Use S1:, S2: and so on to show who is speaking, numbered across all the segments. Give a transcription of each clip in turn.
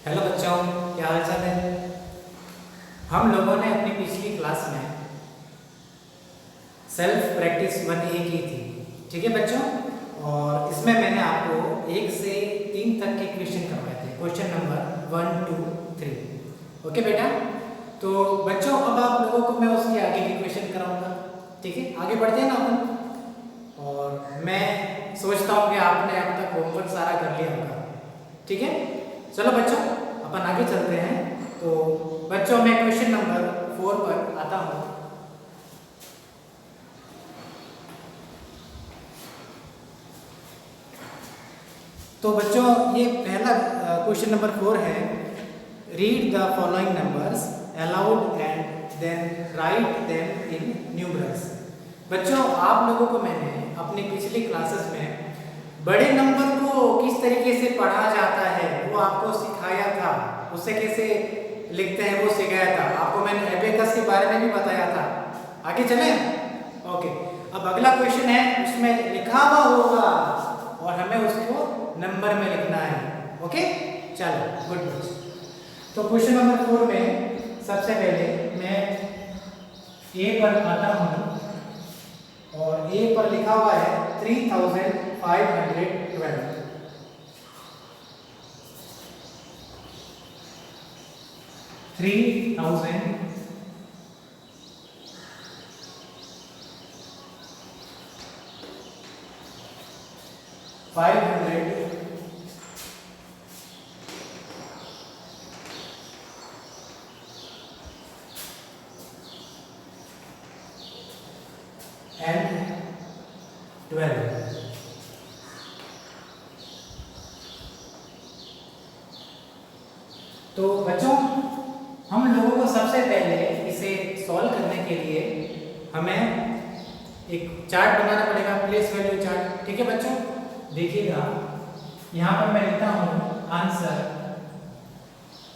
S1: Hello बच्चों, क्या हाल चाल है। हम लोगों ने अपनी पिछली क्लास में सेल्फ प्रैक्टिस 1A की थी, ठीक है बच्चों। और इसमें मैंने आपको 1 से 3 तक के क्वेश्चन करवाए थे, क्वेश्चन नंबर 1, 2, 3। ओके बेटा, तो बच्चों अब आप लोगों को मैं उसके आगे के क्वेश्चन कराऊंगा, ठीक है। आगे बढ़ते हैं ना अपन। और मैं सोचता हूँ कि आपने अब तक होमवर्क सारा कर लिया होगा, ठीक है। चलो बच्चों अपन आगे चलते हैं। तो बच्चों मैं क्वेश्चन नंबर 4 पर आता हूँ। तो बच्चों ये पहला क्वेश्चन नंबर 4 है। Read the following numbers aloud and then write them in numerals. बच्चों आप लोगों को मैंने अपनी पिछली क्लासेस में बड़े नंबर को किस तरीके से पढ़ा जाता है वो आपको सिखाया था, उसे कैसे लिखते हैं वो सिखाया था आपको। मैंने एबेकस के बारे में भी बताया था। आगे चलें। ओके, अब अगला क्वेश्चन है, उसमें लिखा हुआ होगा और हमें उसको नंबर में लिखना है। ओके चलो, गुड न्यूज। तो क्वेश्चन नंबर 4 में सबसे पहले मैं ए पर आता हूँ और ए पर लिखा हुआ है 3512। 3512 and 12। तो बच्चों हम लोगों को सबसे पहले इसे सॉल्व करने के लिए हमें एक चार्ट बनाना पड़ेगा, प्लेस वैल्यू चार्ट, ठीक है बच्चों। देखिएगा यहाँ पर मैं लिखता हूँ आंसर,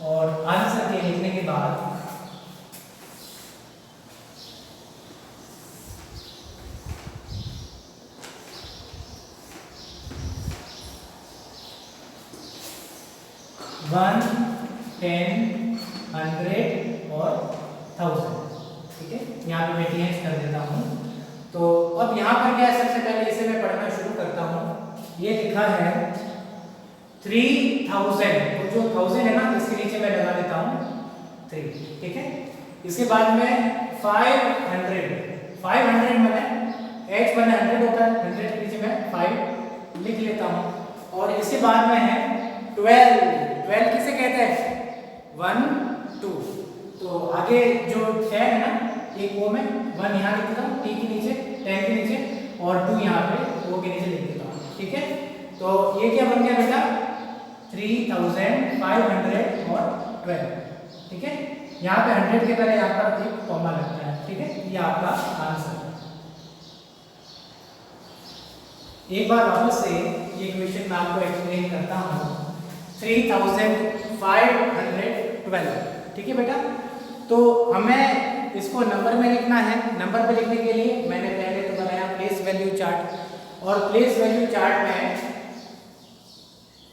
S1: और आंसर के लिखने के बाद वन, 10, 100 और 1000, ठीक है। यहाँ पे मैं TH कर देता हूँ। तो अब यहाँ पर क्या है, सबसे पहले इसे मैं पढ़ना शुरू करता हूँ। ये लिखा है 3000, तो जो 1000 है ना इसके नीचे मैं लगा देता हूँ 3, ठीक है। इसके बाद में 500 मैंने H बने 100 होता है, 100 के नीचे मैं 5 लिख लेता हूँ। और इसके बाद में है 12 किसे कहते हैं 1, 2। तो आगे जो 10 है ना, एक वो मैं 1 यहाँ लिख देता हूँ T के नीचे, 10 के नीचे, और 2 यहाँ पे O के नीचे लिख देता हूँ, ठीक है। तो ये क्या बन गया बेटा 3500 और 12, ठीक है। यहाँ पे 100 के पहले यहाँ पर एक कॉमा लगता है, ठीक है। ये आपका आंसर। एक बार वापस से ये क्वेश्चन मैं आपको एक्सप्लेन करता हूँ। 3512, ठीक है बेटा। तो हमें इसको नंबर में लिखना है। नंबर पे लिखने के लिए मैंने पहले तो बनाया प्लेस वैल्यू चार्ट, और प्लेस वैल्यू चार्ट में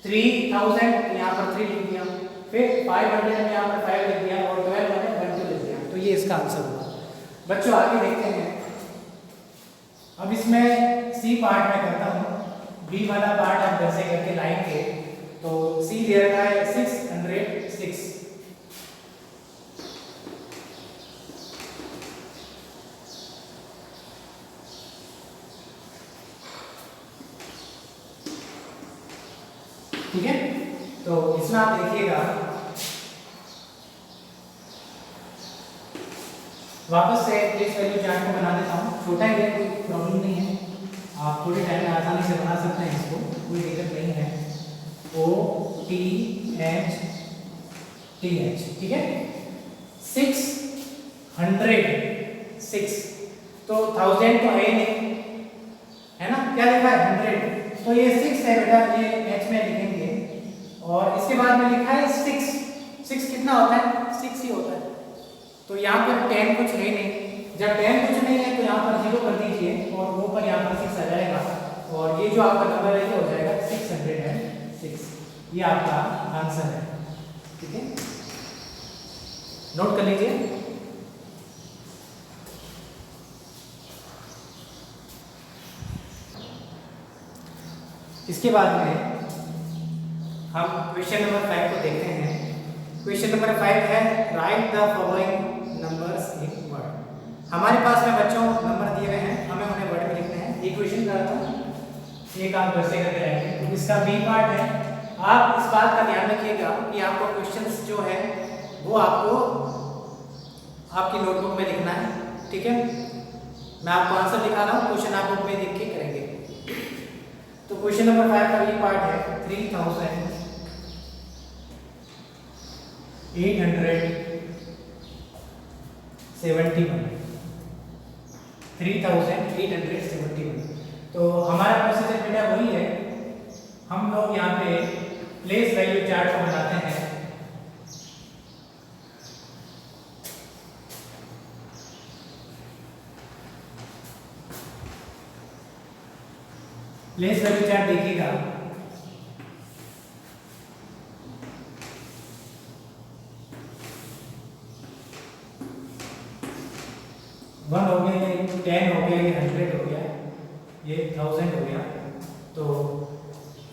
S1: 3000 यहाँ पर 3 लिख दिया, फिर 500 में यहाँ पर 5 लिख दिया, और 12 मैंने 1, 2 लिख दिया। तो ये इसका आंसर हुआ। बच्चों आगे देखते हैं। अब इसमें सी पार्ट में करता हूँ, बी वाला पार्ट आप घर से करके लाएंगे। तो सी दे रखा है 606, ठीक है। तो इसमें आप देखिएगा, वापस से प्लेस वैल्यू चार्ट को बना देता हूँ। छोटा ही है, कोई प्रॉब्लम नहीं है, आप थोड़े टाइम में आसानी से बना सकते हैं इसको, कोई दिक्कत नहीं है। OTH, ठीक है। 606, तो 1000 तो है नहीं, है ना, क्या लिखा है 100, तो ये 6 है बेटा, ये H में लिखेंगे। और इसके बाद में लिखा है 6 कितना होता है 6 ही होता है। तो यहाँ पर 10 कुछ है नहीं, जब 10 कुछ नहीं है तो यहाँ पर 0 कर दीजिए, और वो पर यहाँ पर 6 आ जाएगा, और ये जो आपका नंबर है ये हो जाएगा 606। ये आपका आंसर है। ठीक है, नोट कर लीजिए। इसके बाद में हम क्वेश्चन नंबर 5 को देखते हैं। क्वेश्चन नंबर 5 है right the following numbers in word. हमारे पास में बच्चों नंबर दिए हुए हैं, हमें उन्हें वर्ड में लिखने हैं। एक क्वेश्चन का था, एक आप घर से करके लाएंगे। इसका बी पार्ट है। आप इस बात का ध्यान रखिएगा कि आपको क्वेश्चंस जो है वो आपको आपकी नोटबुक में लिखना है, ठीक है। मैं आपको आंसर दिखा रहा हूँ, क्वेश्चन आप बुक में लिख के करेंगे। तो क्वेश्चन नंबर 5 का बी पार्ट है 3871 3871। तो हमारा प्रोसीजर बेटा वही है, हम लोग यहाँ पे प्लेस वैल्यू चार्ट को बनाते हैं। प्लेस वैल्यू चार्ट देखिएगा, वन हो गया, ये 10 हो गया, ये 100 हो गया, ये 1000 हो गया। तो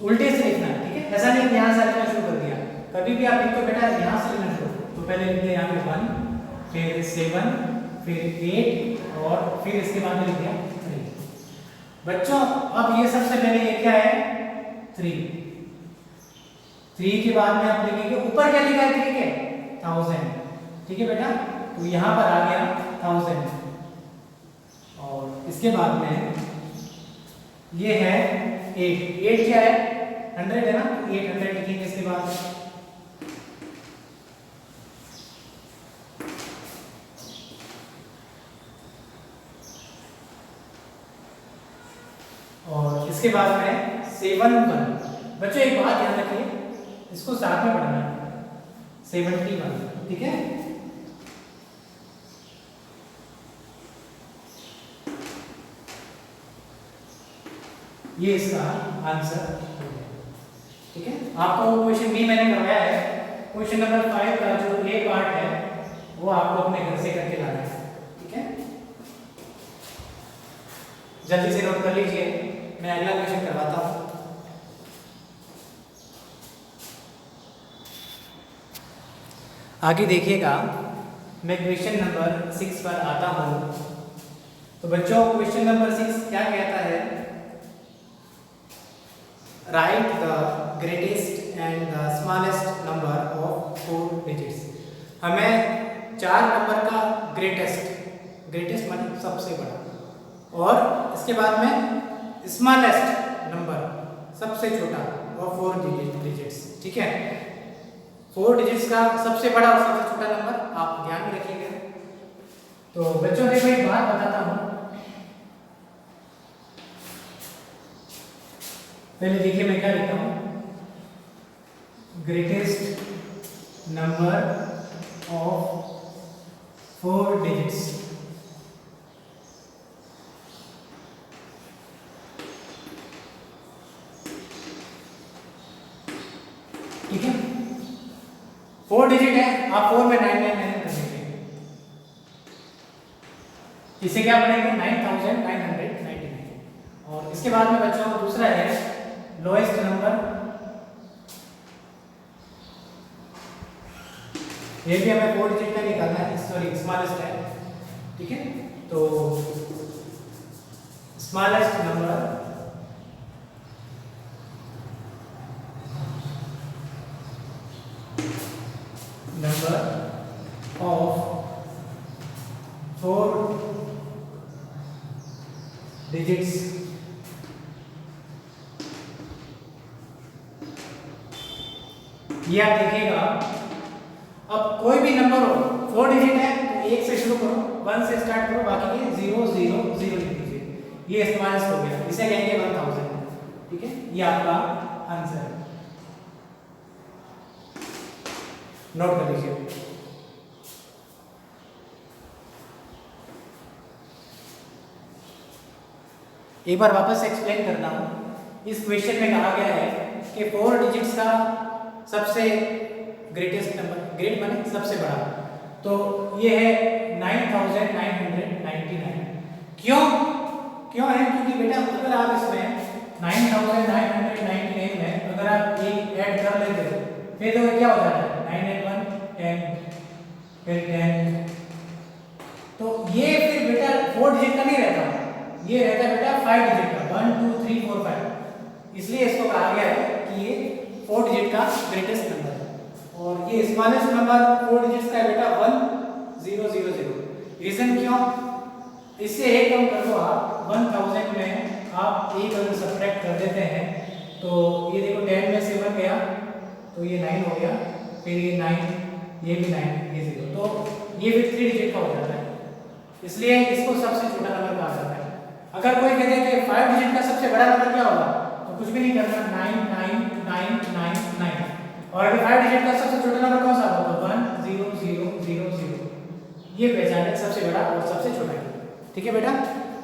S1: उल्टे से लिखना है, ठीक है। ऐसा नहीं कि यहाँ से लिखना शुरू कर दिया। कभी भी आप लिखो बेटा यहाँ से लिखना शुरू, तो पहले लिख दिया यहाँ पे 1, फिर 7, फिर 8 और फिर इसके बाद में लिख दिया 3। बच्चों अब ये सबसे पहले ये क्या है 3 के बाद में आप लिखेंगे ऊपर क्या लिखा है 3 के 1000, ठीक है बेटा। तो यहाँ पर आ गया 1000 और इसके बाद में ये है 8 क्या है 100 है ना, 800 लिखेंगे इसके बाद। और इसके बाद में 71। बच्चों एक बात ध्यान रखिए, इसको साथ में पढ़ना है, 71, ठीक है। ये इसका आंसर हो गया, ठीक है। आपको क्वेश्चन बी मैंने करवाया है। क्वेश्चन नंबर 5 का जो ए पार्ट है वो आपको अपने घर से करके लाना है, ठीक है। जल्दी से नोट कर लीजिए, मैं अगला क्वेश्चन करवाता हूं। आगे देखिएगा, मैं क्वेश्चन नंबर 6 पर आता हूं। तो बच्चों क्वेश्चन नंबर 6 क्या कहता है, right the greatest and the smallest number of 4 digits. हमें 4 नंबर का ग्रेटेस्ट मतलब सबसे बड़ा, और इसके बाद में स्मॉलेस्ट नंबर सबसे छोटा और 4 डिजिट्स, ठीक है। 4 डिजिट्स का सबसे बड़ा और सबसे छोटा नंबर आप ध्यान में रखिएगा। तो बच्चों देखो एक बात बताता हूं, पहले देखिए मैं क्या लिखता हूं, ग्रेटेस्ट नंबर ऑफ 4 डिजिट्स, ठीक है। 4 डिजिट है, आप 4 में 999 कर देंगे, इसे क्या बनेंगे 9999। और इसके बाद में बच्चों दूसरा है लोएस्ट नंबर, ये भी हमें 4 डिजिट का निकालना है, सॉरी स्मॉलेस्ट है, ठीक है। तो स्मॉलेस्ट नंबर ऑफ 4 डिजिट्स ये आप देखिएगा। अब कोई भी नंबर हो 4 डिजिट है तो 1 से शुरू करो, 1 से स्टार्ट करो, बाकी के 0 0 0 लिख दीजिए, ये इस्तेमाल हो गया, इसे कहेंगे 1000, ठीक है। ये आपका आंसर है, नोट कर लीजिए। एक बार वापस एक्सप्लेन करता हूं। इस क्वेश्चन में कहा गया है कि 4 डिजिट्स का सबसे ग्रेटेस्ट नंबर, ग्रेट माने सबसे बड़ा। तो ये है 9999। क्यों क्यों है? क्योंकि बेटा अगर आप इसमें 9999 में अगर आप एक ऐड कर लेते हो फिर तो क्या हो जाता है 981 10 फिर 10। तो ये फिर बेटा 4 डिजिट का नहीं रहता, ये रहता है बेटा 5 डिजिट का 1 2 3 4 5। इसलिए इसको कहा गया है कि ये 4 डिजिट का ग्रेटेस्ट नंबर है। और ये स्मॉलेस्ट नंबर 4 डिजिट्स का है बेटा 1000। रीजन क्यों? इससे एक कम कर दो आप 1000 में आप एक अगर सब्ट्रैक्ट कर देते हैं तो ये देखो 10 में से 1 गया तो ये 9 हो गया, फिर ये 9, ये भी 9, ये 0, तो ये भी 3 डिजिट का हो जाता है। इसलिए इसको सबसे छोटा नंबर कहा जाता है। अगर कोई कहते कि 5 डिजिट का सबसे बड़ा नंबर क्या होगा तो कुछ भी नहीं करना 9999। और अगर 5 डिजिट का सबसे छोटा नंबर कौन सा होगा 10000। ये पहचान है सबसे बड़ा और सबसे छोटा। ठीक है बेटा,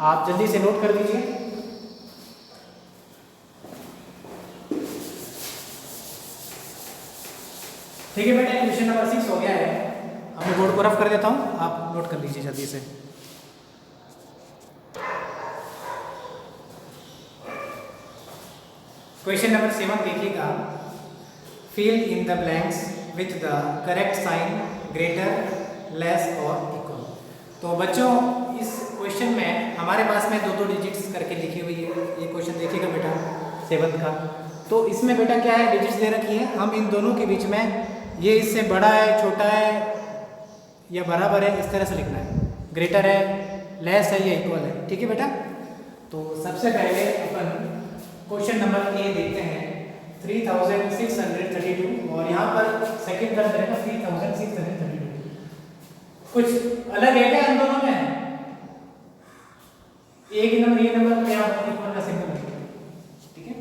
S1: आप जल्दी से नोट कर दीजिए। ठीक है बेटा, क्वेश्चन नंबर 6 हो गया है। अब मैं बोर्ड को रफ कर देता हूँ, आप नोट कर लीजिए जल्दी से। क्वेश्चन नंबर 7 देखिएगा। Fill in the blanks with the correct sign greater, less और इक्वल। तो बच्चों इस क्वेश्चन में हमारे पास में 2 डिजिट्स करके लिखी हुई है। ये क्वेश्चन देखिएगा बेटा 7 का। तो इसमें बेटा क्या है, डिजिट्स दे रखी है, हम इन दोनों के बीच में ये इससे बड़ा है, छोटा है या बराबर है, इस तरह से लिखना है। ग्रेटर है, लेस है या इक्वल है। ठीक है बेटा, तो सबसे पहले अपन क्वेश्चन नंबर ए देखते हैं 3632 और यहाँ पर सेकंड टर्म रहेगा 3632। कुछ अलग है क्या इन दोनों में? एक ही नंबर, ये नंबर यहाँ पर इक्वल का सिंबल है। ठीक है,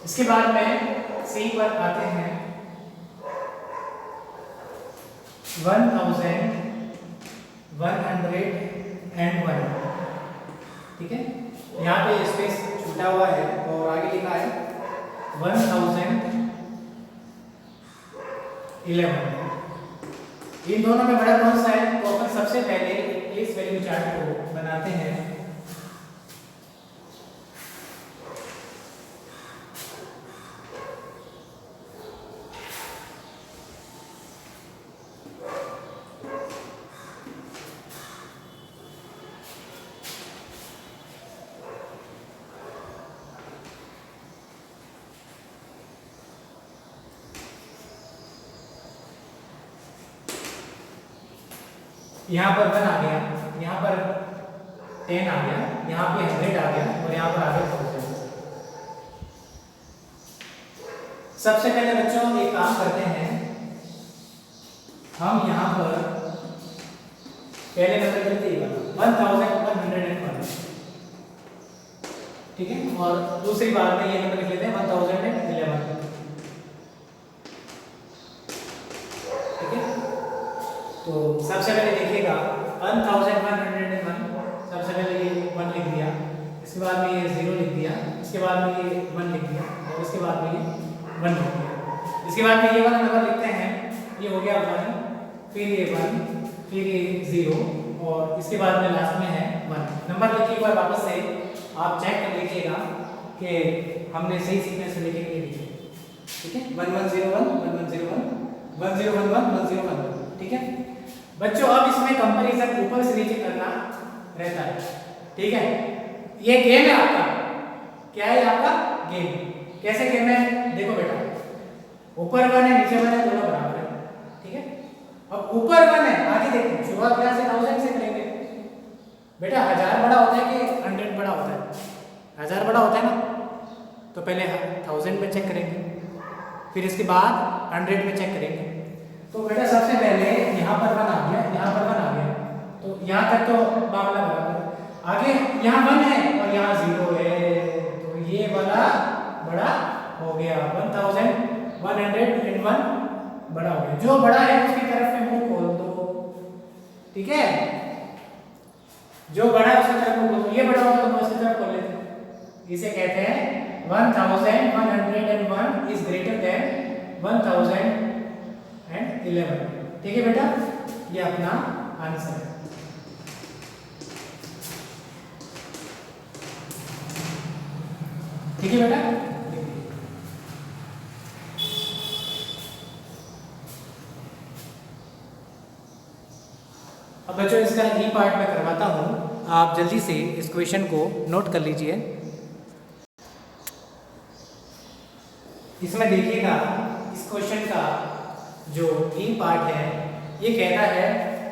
S1: इसके बाद में सी पर आते हैं 1101। ठीक है, यहाँ पे स्पेस छूटा हुआ है और आगे लिखा है 1011। इन दोनों में बड़ा कौन सा है? तो अपन सबसे पहले प्लेस वैल्यू चार्ट को बनाते हैं। यहाँ पर 1 आ गया, यहाँ पर 10 आ गया, यहाँ पे 100 आ गया और यहाँ पर आ गया 1000। सबसे पहले बच्चों एक काम करते हैं, हम यहाँ पर पहले नंबर लिखते हैं 1101। ठीक है, और दूसरी बार में ये नंबर लिख लेते हैं 1011। तो सबसे पहले देखिएगा 1101, सबसे पहले ये 1 लिख दिया, इसके बाद में ये 0 लिख दिया, इसके बाद में ये 1 लिख दिया और इसके बाद में ये 1 लिख दिया। इसके बाद में ये वाला नंबर लिखते हैं, ये हो गया 1, फिर ये 1, फिर ये 0 और इसके बाद में लास्ट में है 1। नंबर लिखिए एक बार वापस से, आप चेक कर लीजिएगा कि हमने सही सीक्वेंस से लिखे कि नहीं लिखे। ठीक है, 1101 1101 1011 1011। ठीक है बच्चों, अब इसमें कंपैरिजन ऊपर से नीचे करना रहता है। ठीक है, ये गेम है आपका। क्या है आपका? गेम। कैसे गेम है? देखो बेटा, ऊपर 1 है, नीचे 1 है, दोनों बराबर है। ठीक है, अब ऊपर 1 है, आगे देखो शुरुआत क्या से 1000 से करेंगे। बेटा 1000 बड़ा होता है कि 100 बड़ा होता है? 1000 बड़ा होता है ना, तो पहले 1000 में चेक करेंगे, फिर इसके बाद 100 में चेक करेंगे। तो बेटा सबसे पहले यहाँ पर 1 आ गया, यहाँ पर 1 आ गया, तो यहाँ तक तो मामला बराबर। आगे यहाँ 1 है और यहाँ 0 है, तो ये वाला बड़ा हो गया। 1101 बड़ा हो गया। जो बड़ा है उसकी तरफ में मुंह खोल दो। ठीक है, जो बड़ा है उसकी तरफ मुंह खोल दो। ये बड़ा होगा तो उसकी तरफ खोल लेते हैं। इसे कहते हैं 1101 इज ग्रेटर देन 1001। 11। ठीक है बेटा, ये अपना आंसर है। ठीक है बेटा, अब बच्चों इसका ई पार्ट में करवाता हूँ, आप जल्दी से इस क्वेश्चन को नोट कर लीजिए। इसमें देखिएगा, इस क्वेश्चन का जो ई पार्ट है ये कहता है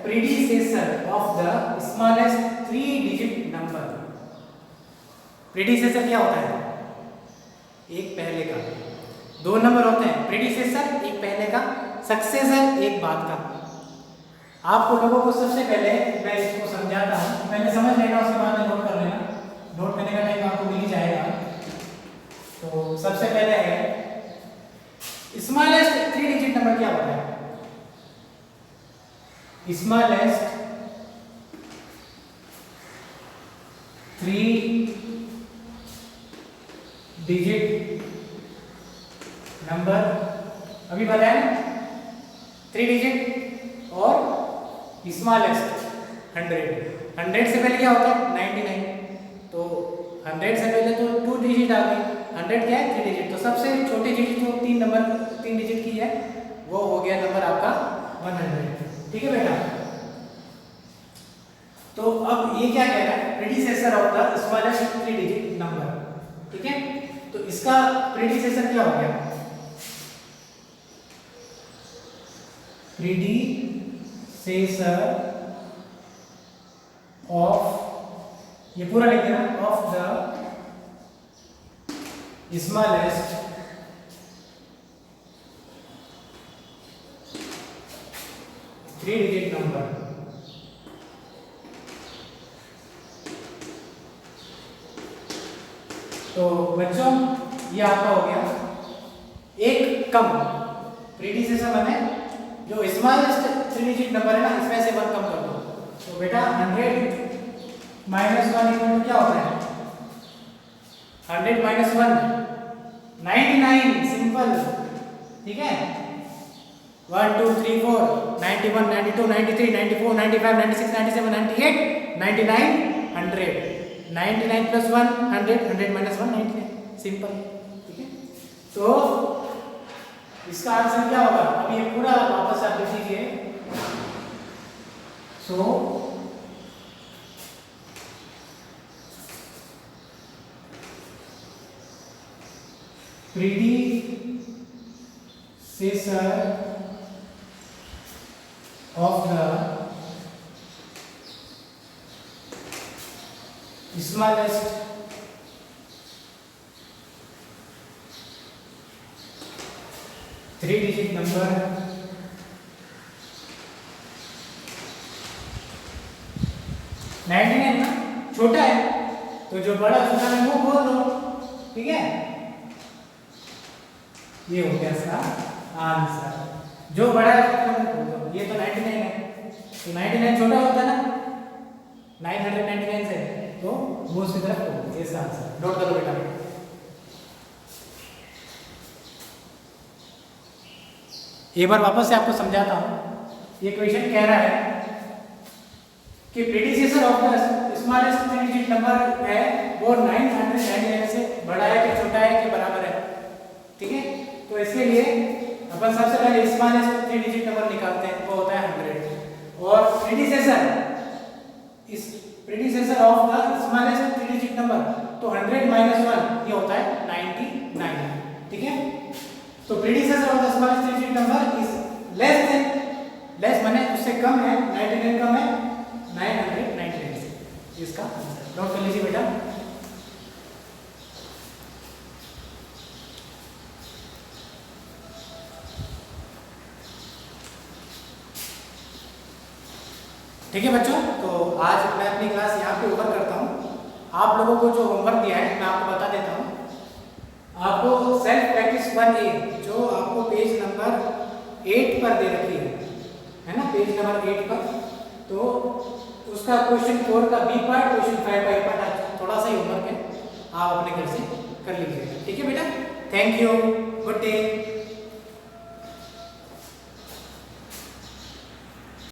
S1: predecessor of the smallest 3 digit number. Predecessor क्या होता है? एक पहले का। 2 नंबर होते हैं, प्रीडिसेसर एक पहले का, सक्सेसर एक बाद का। आपको लोगों को सबसे पहले मैं इसको समझाता हूँ, पहले समझ लेना, उसके बाद में नोट कर लेना। नोट करने का टाइम आपको मिल ही जाएगा। तो सबसे पहले है स्मॉलेस्ट 3 डिजिट नंबर क्या होता है? स्मॉलेस्ट 3 डिजिट नंबर अभी बताया ना, 3 डिजिट और स्मॉलेस्ट 100 से पहले क्या होता है? 99। तो 100 से पहले तो 2 डिजिट आ गई, 100 क्या है? 3 डिजिट। तो सबसे छोटी डिजिट जो 3 डिजिट की है वो हो गया नंबर आपका 100। ठीक है बेटा, तो अब ये क्या कह रहा है? Predecessor of the smallest 3 digit number. ठीक है, तो इसका प्रीडिसेसर क्या हो गया? प्रीडिसेसर ऑफ, ये पूरा लिख देना, of the smallest 3 digit number. तो बच्चों ये आपका हो गया एक कम। प्रीडिसेसर माने जो स्मॉलेस्ट 3 डिजिट नंबर है ना, इसमें से 1 कम कर दो। तो बेटा 100 माइनस 1 इक्वल टू क्या होता है? 100 माइनस 1 99, सिंपल। ठीक है, 1 2 3 4 91 92 93 94 95 96 97 98 99 100। 99 प्लस 1 100, 100 माइनस 1 99, सिंपल। ठीक है, तो इसका आंसर क्या होगा? अब ये पूरा वापस आप लिख लीजिए। So predecessor of the smallest 3 digit number ninety nine ना छोटा है, तो जो बड़ा छोटा है वो बोल दो। ठीक है, ये हो गया इसका आंसर। जो बड़ा है ये तो 99 है, तो 99 छोटा होता है ना 999 से, तो वो उसकी तरफ इसका आंसर। नोट करो बेटा। एक बार वापस से आपको समझाता हूँ। ये क्वेश्चन कह रहा है कि predecessor of the smallest 3 digit number है वो 999 से बड़ा है कि छोटा है कि बराबर है। ठीक है, तो इसके लिए अपन सबसे पहले स्मॉलेस्ट 3 डिजिट नंबर निकालते हैं, वो होता है 100। और predecessor of the smallest 3 digit number, तो 100 माइनस 1 ये होता है 99। ठीक है, तो predecessor of the smallest 3 digit number is less than, less माने उससे कम है, 99 कम है 999 से। इसका आंसर नोट कर लीजिए बेटा। ठीक है बच्चों, तो आज मैं अपनी क्लास यहाँ पे ओवर करता हूँ। आप लोगों को जो होमवर्क दिया है मैं आपको बता देता हूँ। आपको सेल्फ प्रैक्टिस 1A जो आपको पेज नंबर 8 पर दे रखी है ना, पेज नंबर 8 पर, तो उसका क्वेश्चन 4 का बी पार्ट, क्वेश्चन 5 का ए पार्ट थोड़ा सा ही होमवर्क है, आप अपने घर से कर लीजिएगा। ठीक है बेटा, थैंक यू, गुड डे।